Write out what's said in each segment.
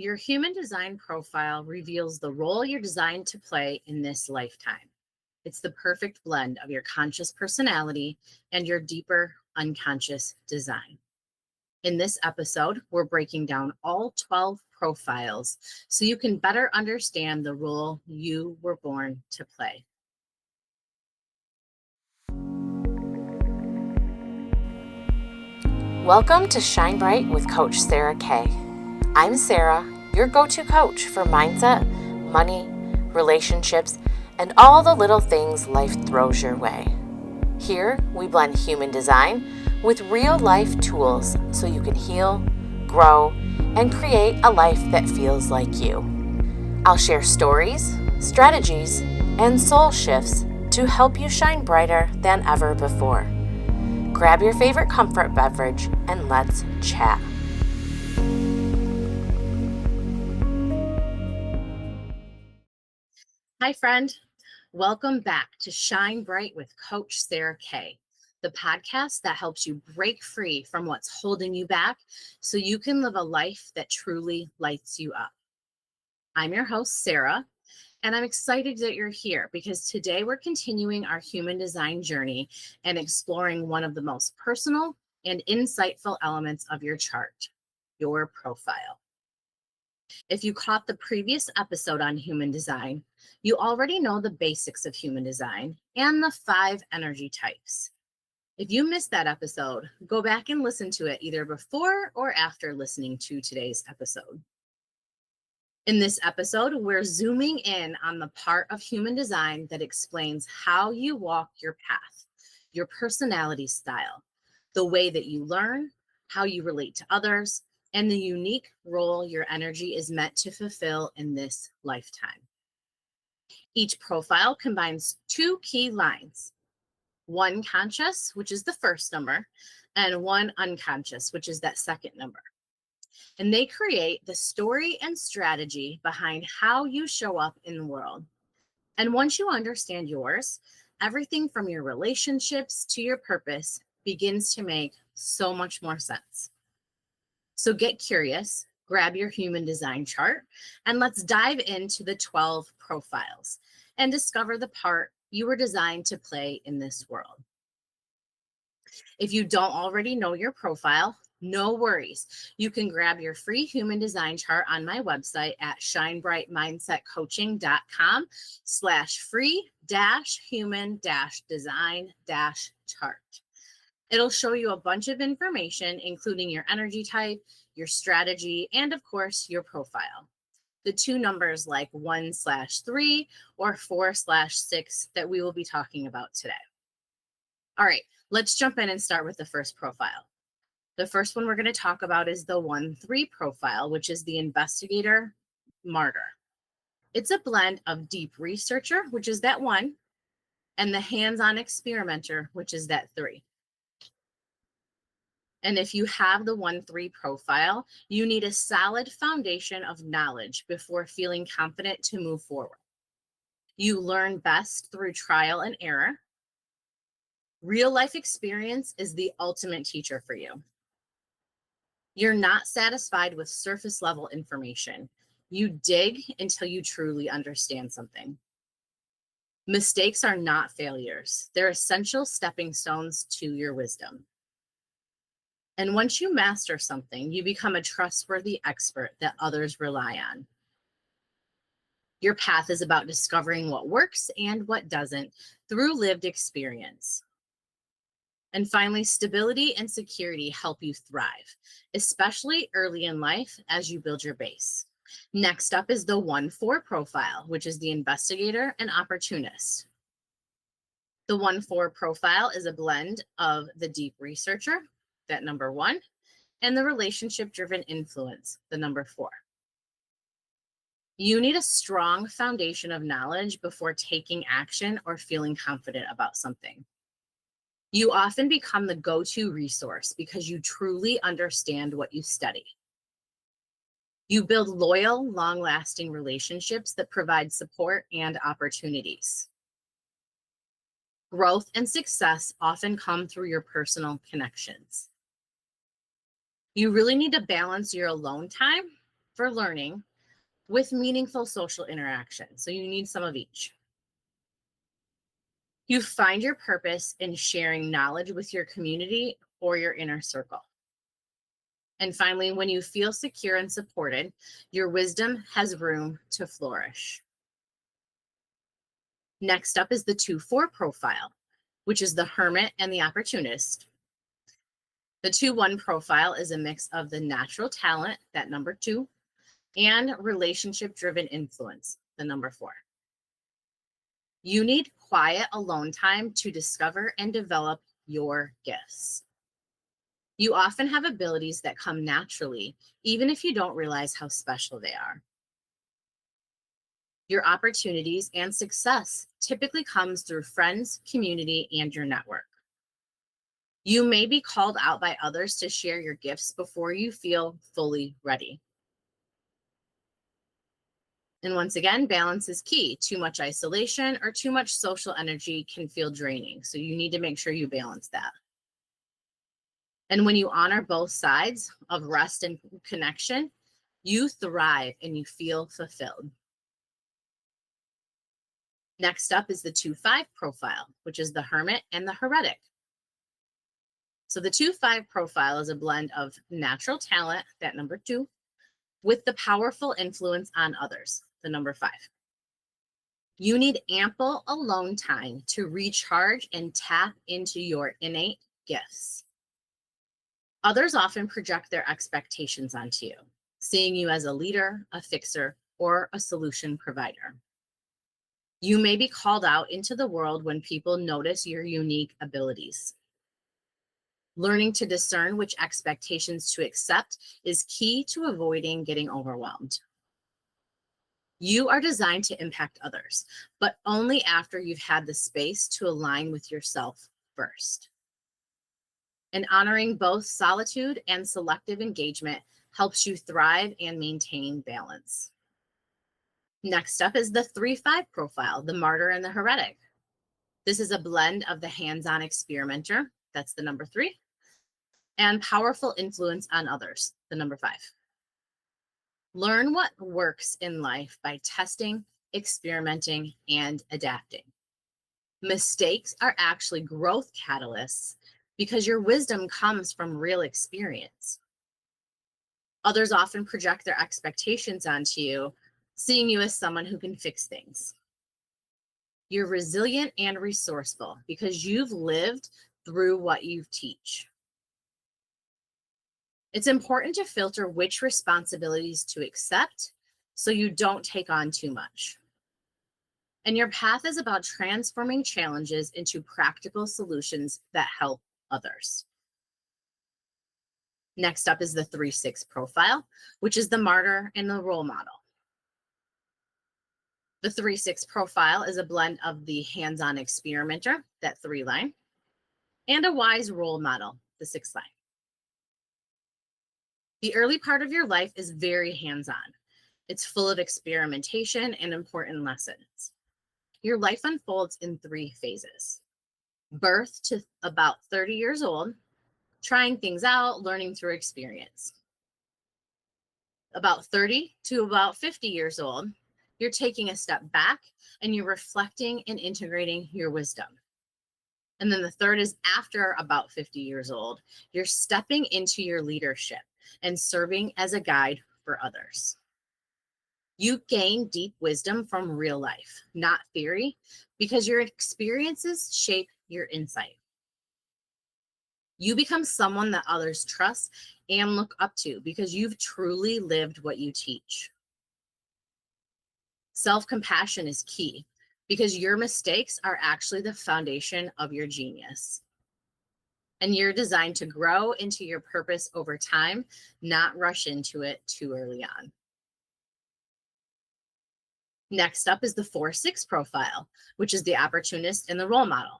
Your human design profile reveals the role you're designed to play in this lifetime. It's the perfect blend of your conscious personality and your deeper unconscious design. In this episode, we're breaking down all 12 profiles so you can better understand the role you were born to play. Welcome to Shine Bright with Coach Sarah Kay. I'm Sarah, your go-to coach for mindset, money, relationships, and all the little things life throws your way. Here, we blend human design with real-life tools so you can heal, grow, and create a life that feels like you. I'll share stories, strategies, and soul shifts to help you shine brighter than ever before. Grab your favorite comfort beverage and let's chat. Hi, friend. Welcome back to Shine Bright with Coach Sarah Kay, the podcast that helps you break free from what's holding you back so you can live a life that truly lights you up. I'm your host, Sarah, and I'm excited that you're here because today we're continuing our human design journey and exploring one of the most personal and insightful elements of your chart, your profile. If you caught the previous episode on human design, you already know the basics of human design and the 5 energy types. If you missed that episode, go back and listen to it either before or after listening to today's episode. In this episode, we're zooming in on the part of human design that explains how you walk your path, your personality style, the way that you learn, how you relate to others, and the unique role your energy is meant to fulfill in this lifetime. Each profile combines 2 key lines, one conscious, which is the first number, and one unconscious, which is that second number. And they create the story and strategy behind how you show up in the world. And once you understand yours, everything from your relationships to your purpose begins to make so much more sense. So get curious, grab your human design chart, and let's dive into the 12 profiles and discover the part you were designed to play in this world. If you don't already know your profile, no worries. You can grab your free human design chart on my website at shinebrightmindsetcoaching.com/free-human-design-chart. It'll show you a bunch of information, including your energy type, your strategy, and of course, your profile. The 2 numbers like 1/3 or 4/6 that we will be talking about today. All right, let's jump in and start with the first profile. The first one we're going to talk about is the 1/3 profile, which is the investigator martyr. It's a blend of deep researcher, which is that 1, and the hands-on experimenter, which is that 3. And if you have the 1/3 profile, you need a solid foundation of knowledge before feeling confident to move forward. You learn best through trial and error. Real life experience is the ultimate teacher for you. You're not satisfied with surface level information. You dig until you truly understand something. Mistakes are not failures. They're essential stepping stones to your wisdom. And once you master something, you become a trustworthy expert that others rely on. Your path is about discovering what works and what doesn't through lived experience. And finally, stability and security help you thrive, especially early in life as you build your base. Next up is the 1/4 profile, which is the investigator and opportunist. The 1/4 profile is a blend of the deep researcher, that number 1, and the relationship-driven influence, the number 4. You need a strong foundation of knowledge before taking action or feeling confident about something. You often become the go-to resource because you truly understand what you study. You build loyal, long-lasting relationships that provide support and opportunities. Growth and success often come through your personal connections. You really need to balance your alone time for learning with meaningful social interaction. So you need some of each. You find your purpose in sharing knowledge with your community or your inner circle. And finally, when you feel secure and supported, your wisdom has room to flourish. Next up is the 2-4 profile, which is the hermit and the opportunist. The 2-1 profile is a mix of the natural talent, that number 2, and relationship-driven influence, the number 4. You need quiet alone time to discover and develop your gifts. You often have abilities that come naturally, even if you don't realize how special they are. Your opportunities and success typically comes through friends, community, and your network. You may be called out by others to share your gifts before you feel fully ready. And once again, balance is key. Too much isolation or too much social energy can feel draining. So you need to make sure you balance that. And when you honor both sides of rest and connection, you thrive and you feel fulfilled. Next up is the 2-5 profile, which is the hermit and the heretic. So the 2-5 profile is a blend of natural talent, that number 2, with the powerful influence on others, the number 5. You need ample alone time to recharge and tap into your innate gifts. Others often project their expectations onto you, seeing you as a leader, a fixer, or a solution provider. You may be called out into the world when people notice your unique abilities. Learning to discern which expectations to accept is key to avoiding getting overwhelmed. You are designed to impact others, but only after you've had the space to align with yourself first. And honoring both solitude and selective engagement helps you thrive and maintain balance. Next up is the 3-5 profile, the martyr and the heretic. This is a blend of the hands-on experimenter, that's the number 3, and powerful influence on others, the number 5. Learn what works in life by testing, experimenting, and adapting. Mistakes are actually growth catalysts because your wisdom comes from real experience. Others often project their expectations onto you, seeing you as someone who can fix things. You're resilient and resourceful because you've lived through what you teach. It's important to filter which responsibilities to accept so you don't take on too much. And your path is about transforming challenges into practical solutions that help others. Next up is the 3-6 profile, which is the martyr and the role model. The 3-6 profile is a blend of the hands-on experimenter, that 3 line, and a wise role model, the 6 line. The early part of your life is very hands-on. It's full of experimentation and important lessons. Your life unfolds in 3 phases. Birth to about 30 years old, trying things out, learning through experience. About 30 to about 50 years old, you're taking a step back and you're reflecting and integrating your wisdom. And then the third is after about 50 years old, you're stepping into your leadership and serving as a guide for others. You gain deep wisdom from real life, not theory, because your experiences shape your insight. You become someone that others trust and look up to because you've truly lived what you teach. Self-compassion is key because your mistakes are actually the foundation of your genius. And you're designed to grow into your purpose over time, not rush into it too early on. Next up is the 4-6 profile, which is the opportunist and the role model.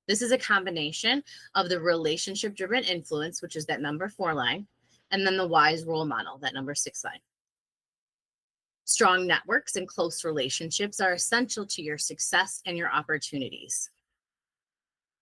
This is a combination of the relationship-driven influence, which is that number 4 line, and then the wise role model, that number 6 line. Strong networks and close relationships are essential to your success and your opportunities.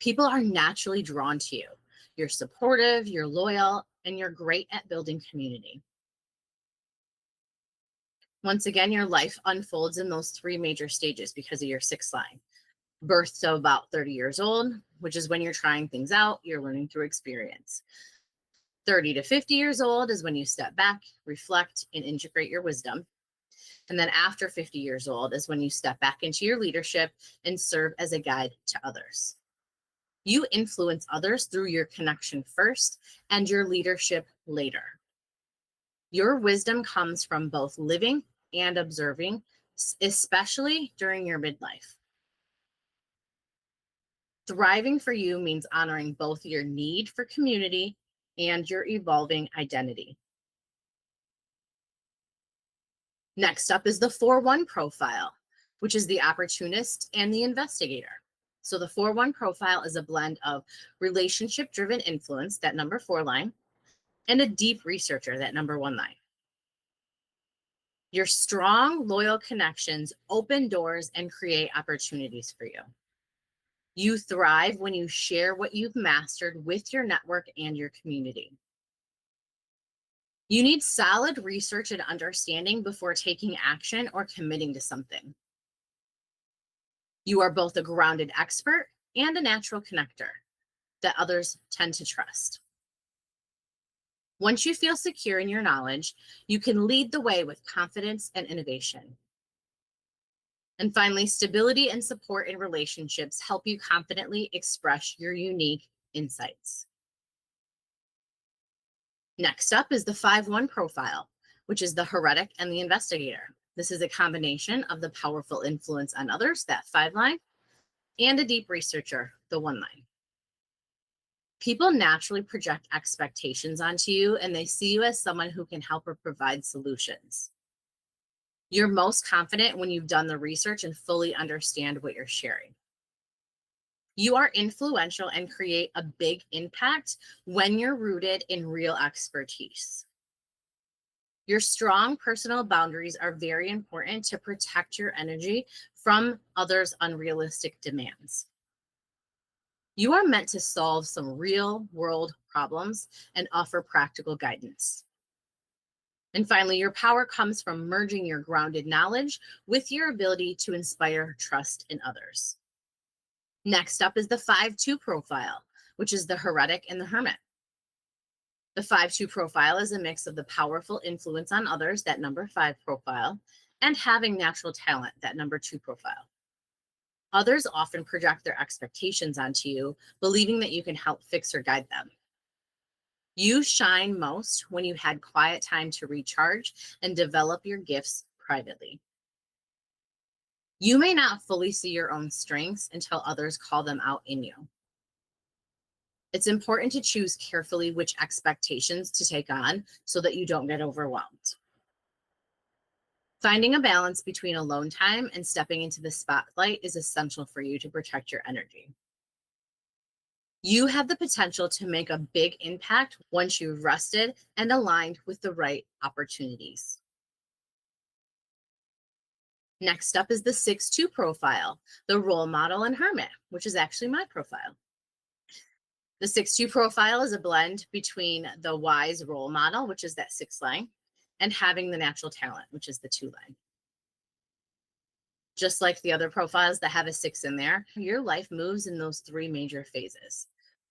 People are naturally drawn to you. You're supportive, you're loyal, and you're great at building community. Once again, your life unfolds in those three major stages because of your sixth line. Birth to about 30 years old, which is when you're trying things out, you're learning through experience. 30 to 50 years old is when you step back, reflect, and integrate your wisdom. And then after 50 years old is when you step back into your leadership and serve as a guide to others. You influence others through your connection first and your leadership later. Your wisdom comes from both living and observing, especially during your midlife. Thriving for you means honoring both your need for community and your evolving identity. Next up is the 4-1 profile, which is the opportunist and the investigator. So the 4-1 profile is a blend of relationship-driven influence, that number 4 line, and a deep researcher, that number 1 line. Your strong, loyal connections open doors and create opportunities for you. You thrive when you share what you've mastered with your network and your community. You need solid research and understanding before taking action or committing to something. You are both a grounded expert and a natural connector that others tend to trust. Once you feel secure in your knowledge, you can lead the way with confidence and innovation. And finally, stability and support in relationships help you confidently express your unique insights. Next up is the 5-1 profile, which is the heretic and the investigator. This is a combination of the powerful influence on others, that 5 line, and a deep researcher, the 1 line. People naturally project expectations onto you, and they see you as someone who can help or provide solutions. You're most confident when you've done the research and fully understand what you're sharing. You are influential and create a big impact when you're rooted in real expertise. Your strong personal boundaries are very important to protect your energy from others' unrealistic demands. You are meant to solve some real world problems and offer practical guidance. And finally, your power comes from merging your grounded knowledge with your ability to inspire trust in others. Next up is the 5-2 profile, which is the heretic and the hermit. The 5-2 profile is a mix of the powerful influence on others, that number 5 profile, and having natural talent, that number 2 profile. Others often project their expectations onto you, believing that you can help fix or guide them. You shine most when you had quiet time to recharge and develop your gifts privately. You may not fully see your own strengths until others call them out in you. It's important to choose carefully which expectations to take on so that you don't get overwhelmed. Finding a balance between alone time and stepping into the spotlight is essential for you to protect your energy. You have the potential to make a big impact once you've rested and aligned with the right opportunities. Next up is the 6-2 profile, the role model and hermit, which is actually my profile. The 6-2 profile is a blend between the wise role model, which is that 6 line, and having the natural talent, which is the 2 line. Just like the other profiles that have a 6 in there, your life moves in those 3 major phases.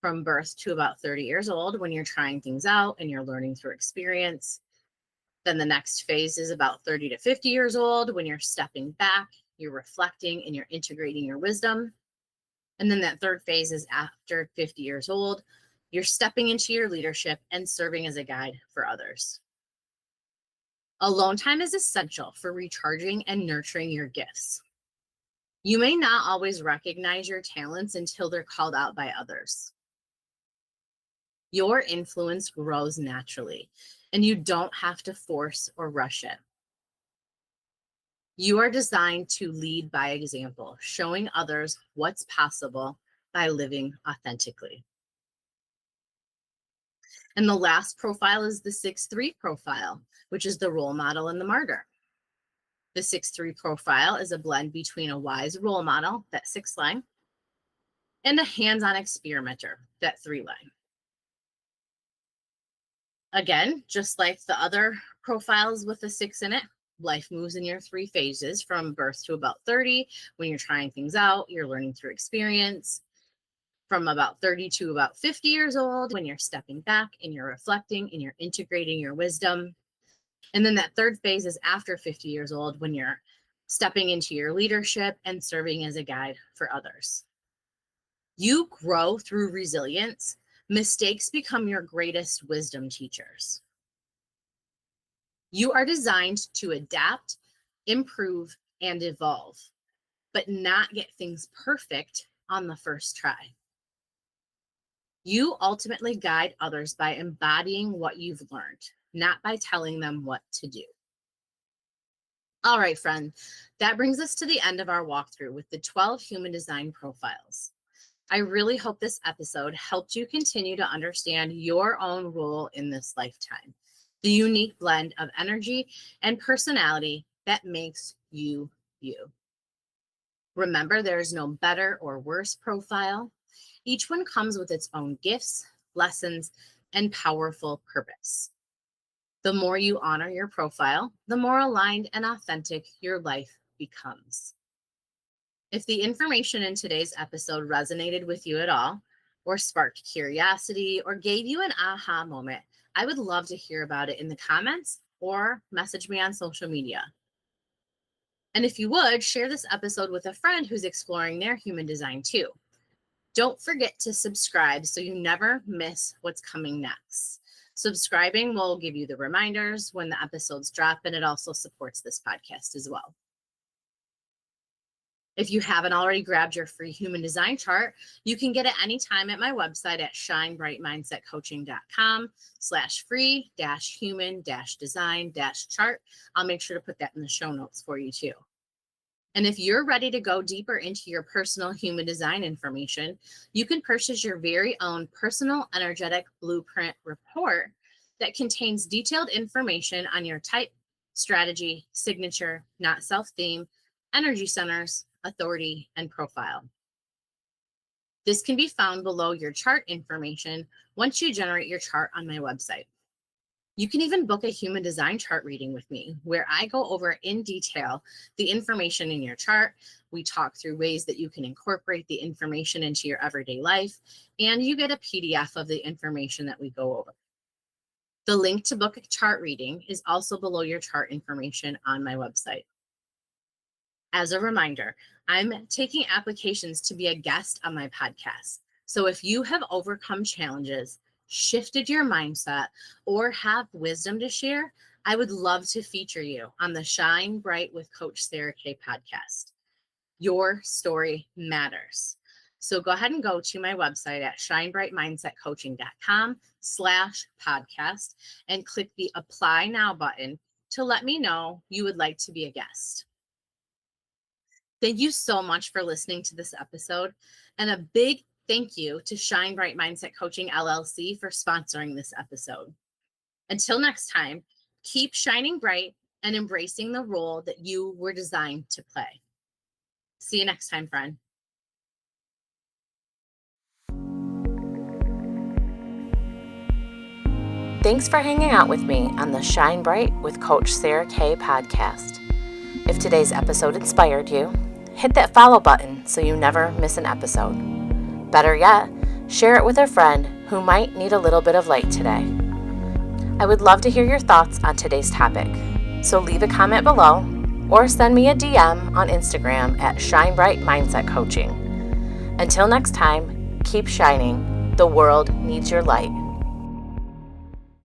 From birth to about 30 years old, when you're trying things out and you're learning through experience. Then the next phase is about 30 to 50 years old, when you're stepping back, you're reflecting, and you're integrating your wisdom. And then that third phase is after 50 years old, you're stepping into your leadership and serving as a guide for others. Alone time is essential for recharging and nurturing your gifts. You may not always recognize your talents until they're called out by others. Your influence grows naturally, and you don't have to force or rush it. You are designed to lead by example, showing others what's possible by living authentically. And the last profile is the 6-3 profile, which is the role model and the martyr. The 6-3 profile is a blend between a wise role model, that 6 line, and a hands-on experimenter, that 3 line. Again, just like the other profiles with the 6 in it, Life moves in your 3 phases from birth to about 30, when you're trying things out, you're learning through experience. From about 30 to about 50 years old, when you're stepping back and you're reflecting and you're integrating your wisdom. And then that 3rd phase is after 50 years old, when you're stepping into your leadership and serving as a guide for others. You grow through resilience. Mistakes become your greatest wisdom teachers. You are designed to adapt, improve, and evolve, but not get things perfect on the first try. You ultimately guide others by embodying what you've learned, not by telling them what to do. All right, friend, that brings us to the end of our walkthrough with the 12 human design profiles. I really hope this episode helped you continue to understand your own role in this lifetime, the unique blend of energy and personality that makes you you. Remember, there is no better or worse profile. Each one comes with its own gifts, lessons, and powerful purpose. The more you honor your profile, the more aligned and authentic your life becomes. If the information in today's episode resonated with you at all, or sparked curiosity, or gave you an aha moment, I would love to hear about it in the comments or message me on social media. And if you would, share this episode with a friend who's exploring their human design too. Don't forget to subscribe so you never miss what's coming next. Subscribing will give you the reminders when the episodes drop, and it also supports this podcast as well. If you haven't already grabbed your free human design chart, you can get it anytime at my website at shinebrightmindsetcoaching.com/free-human-design-chart. I'll make sure to put that in the show notes for you too. And if you're ready to go deeper into your personal human design information, you can purchase your very own personal energetic blueprint report that contains detailed information on your type, strategy, signature, not self theme, energy centers, authority, and profile. This can be found below your chart information once you generate your chart on my website. You can even book a human design chart reading with me, where I go over in detail the information in your chart. We talk through ways that you can incorporate the information into your everyday life, and you get a PDF of the information that we go over. The link to book a chart reading is also below your chart information on my website. As a reminder, I'm taking applications to be a guest on my podcast. So if you have overcome challenges, shifted your mindset, or have wisdom to share, I would love to feature you on the Shine Bright with Coach Sarah K podcast. Your story matters. So go ahead and go to my website at shinebrightmindsetcoaching.com/podcast and click the Apply Now button to let me know you would like to be a guest. Thank you so much for listening to this episode, and a big thank you to Shine Bright Mindset Coaching LLC for sponsoring this episode. Until next time, keep shining bright and embracing the role that you were designed to play. See you next time, friend. Thanks for hanging out with me on the Shine Bright with Coach Sarah K podcast. If today's episode inspired you, hit that follow button so you never miss an episode. Better yet, share it with a friend who might need a little bit of light today. I would love to hear your thoughts on today's topic, so leave a comment below or send me a DM on Instagram at Shine Bright Mindset Coaching. Until next time, keep shining. The world needs your light.